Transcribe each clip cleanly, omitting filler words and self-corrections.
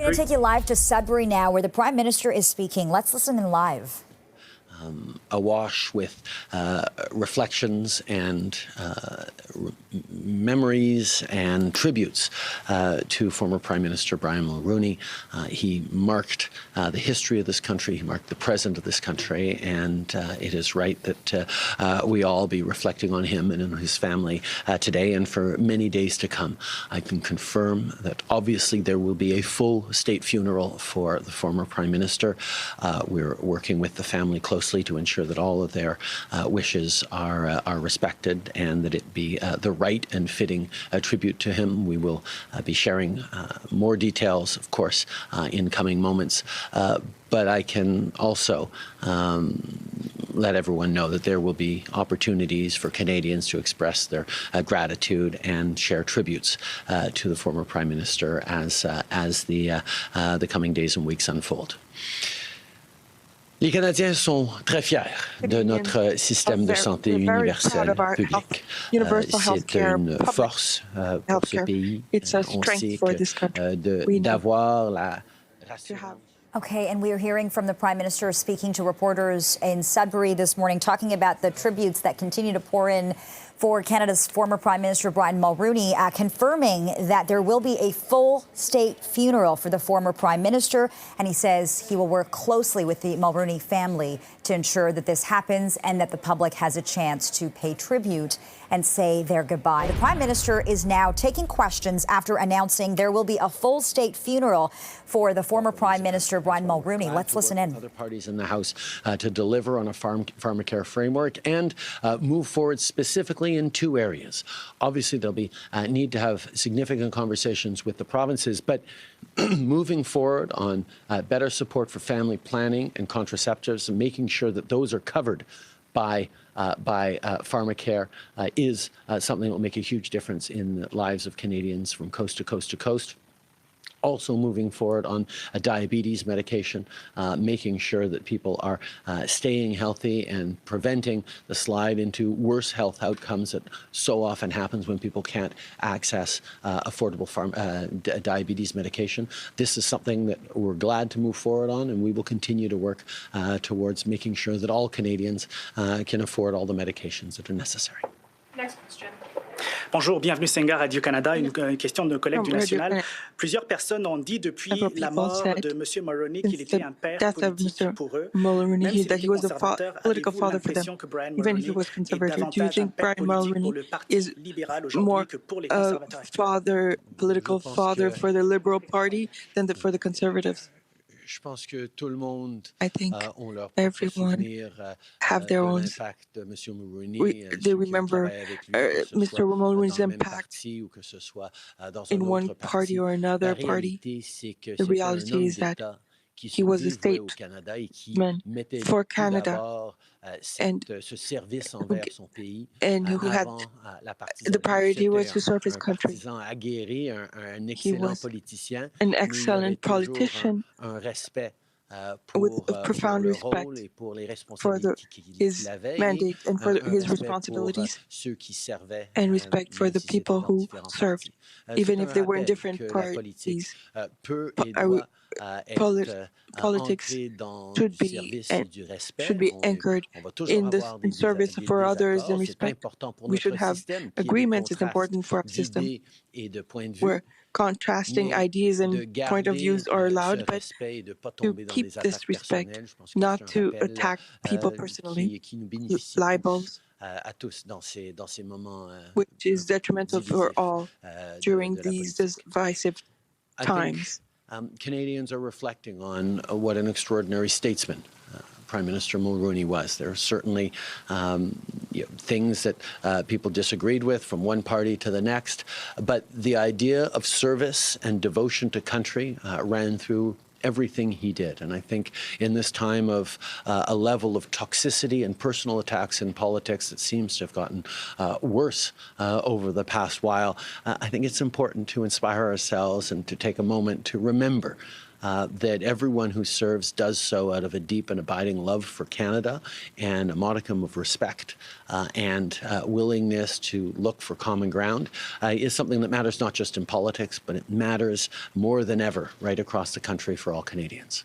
going to take you live to Sudbury now, where the Prime Minister is speaking. Let's listen in live. Awash with reflections and memories and tributes to former Prime Minister Brian Mulroney. He marked the history of this country, he marked the present of this country, and it is right that we all be reflecting on him and on his family today and for many days to come. I can confirm that obviously there will be a full state funeral for the former Prime Minister. We're working with the family closely to ensure that all of their wishes are respected and that it be the right and fitting tribute to him. We will be sharing more details, of course, in coming moments. But I can also let everyone know that there will be opportunities for Canadians to express their gratitude and share tributes to the former Prime Minister as the coming days and weeks unfold. Les Canadiens sont très fiers de notre système de santé universel public. C'est une force pour ce pays. On sait d'avoir la rassurance. Okay, and we are hearing from the Prime Minister speaking to reporters in Sudbury this morning, talking about the tributes that continue to pour in for Canada's former Prime Minister Brian Mulroney, confirming that there will be a full state funeral for the former Prime Minister. And he says he will work closely with the Mulroney family to ensure that this happens and that the public has a chance to pay tribute and say their goodbye. The Prime Minister is now taking questions after announcing there will be a full state funeral for the former Prime Minister Brian Mulroney. Let's listen in. Other parties in the House to deliver on a pharmacare framework and move forward specifically in two areas. Obviously, there'll be need to have significant conversations with the provinces, but moving forward on better support for family planning and contraceptives and making sure that those are covered by pharmacare is something that will make a huge difference in the lives of Canadians from coast to coast to coast. Also moving forward on a diabetes medication, making sure that people are staying healthy and preventing the slide into worse health outcomes that so often happens when people can't access affordable diabetes medication. This is something that we're glad to move forward on, and we will continue to work towards making sure that all Canadians can afford all the medications that are necessary. Next question. Bonjour, bienvenue Senghor, Radio-Canada. Une question de nos collègues du National. Plusieurs personnes ont dit depuis la mort de M. Mulroney qu'il était un père politique pour eux. Même s'il était conservateur, avez-vous l'impression que Brian Mulroney est davantage un père politique pour le Parti libéral aujourd'hui que pour les conservateurs? Political father for the Liberal Party than for the Conservatives. Je pense que tout le monde ont leur Everyone souvenir have their own. de M. Mulroney. They remember Mr. Mulroney's impact in one party or another party. The reality is that he was a statesman for Canada and who had the priority was to serve his country. He was an excellent politician with a profound respect for his mandate and for his responsibilities, and respect for the people who served, even if they were in different parties. Politics should be anchored in service for others and respect. We should have agreements. It's important for our system where contrasting ideas and point of views are allowed, but to keep this respect, not to attack people personally, libels, which is detrimental for all during these divisive times. Canadians are reflecting on what an extraordinary statesman Prime Minister Mulroney was. There are certainly things that people disagreed with from one party to the next, but the idea of service and devotion to country ran through everything he did. And I think in this time of a level of toxicity and personal attacks in politics that seems to have gotten worse over the past while, I think it's important to inspire ourselves and to take a moment to remember that everyone who serves does so out of a deep and abiding love for Canada and a modicum of respect and willingness to look for common ground is something that matters not just in politics, but it matters more than ever right across the country for all Canadians.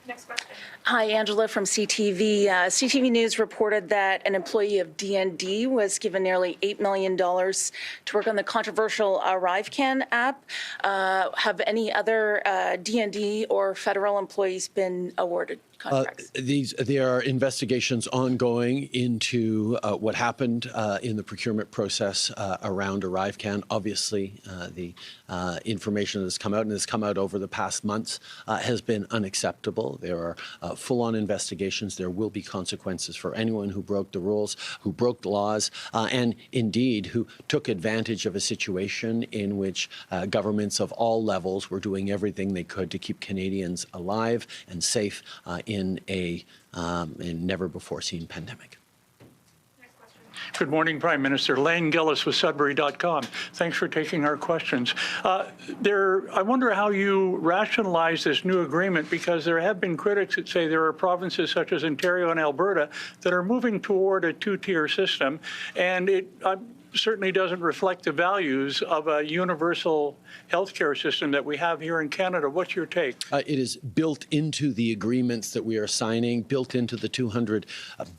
Next question. Hi, Angela from CTV. CTV News reported that an employee of DND was given nearly $8 million to work on the controversial ArriveCan app. Have any other DND or federal employees been awarded contracts? There are investigations ongoing into what happened in the procurement process around ArriveCan. Obviously, the information that has come out, and has come out over the past months, has been unacceptable. There are full-on investigations. There will be consequences for anyone who broke the rules, who broke the laws, and indeed who took advantage of a situation in which governments of all levels were doing everything they could to keep Canadians alive and safe in a never-before-seen pandemic. Good morning, Prime Minister. Lane Gillis with Sudbury.com. Thanks for taking our questions. I wonder how you rationalize this new agreement, because there have been critics that say there are provinces such as Ontario and Alberta that are moving toward a two-tier system, and it certainly doesn't reflect the values of a universal healthcare system that we have here in Canada. What's your take? It is built into the agreements that we are signing, built into the $200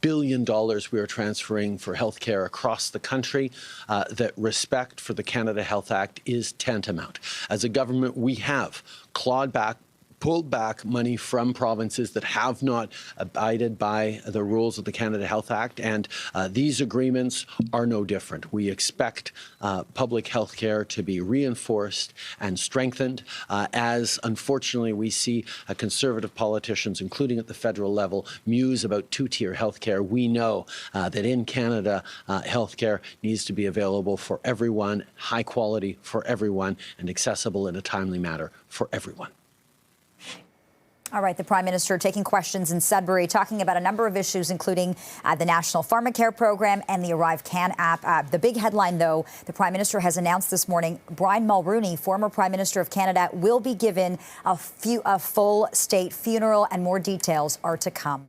billion we are transferring for healthcare across the country, that respect for the Canada Health Act is tantamount. As a government, we have pulled back money from provinces that have not abided by the rules of the Canada Health Act, and these agreements are no different. We expect public health care to be reinforced and strengthened as, unfortunately, we see conservative politicians, including at the federal level, muse about two-tier health care. We know that in Canada, health care needs to be available for everyone, high quality for everyone, and accessible in a timely manner for everyone. All right, the Prime Minister taking questions in Sudbury, talking about a number of issues, including the National Pharmacare Program and the ArriveCan app. The big headline, though, the Prime Minister has announced this morning, Brian Mulroney, former Prime Minister of Canada, will be given a full state funeral, and more details are to come.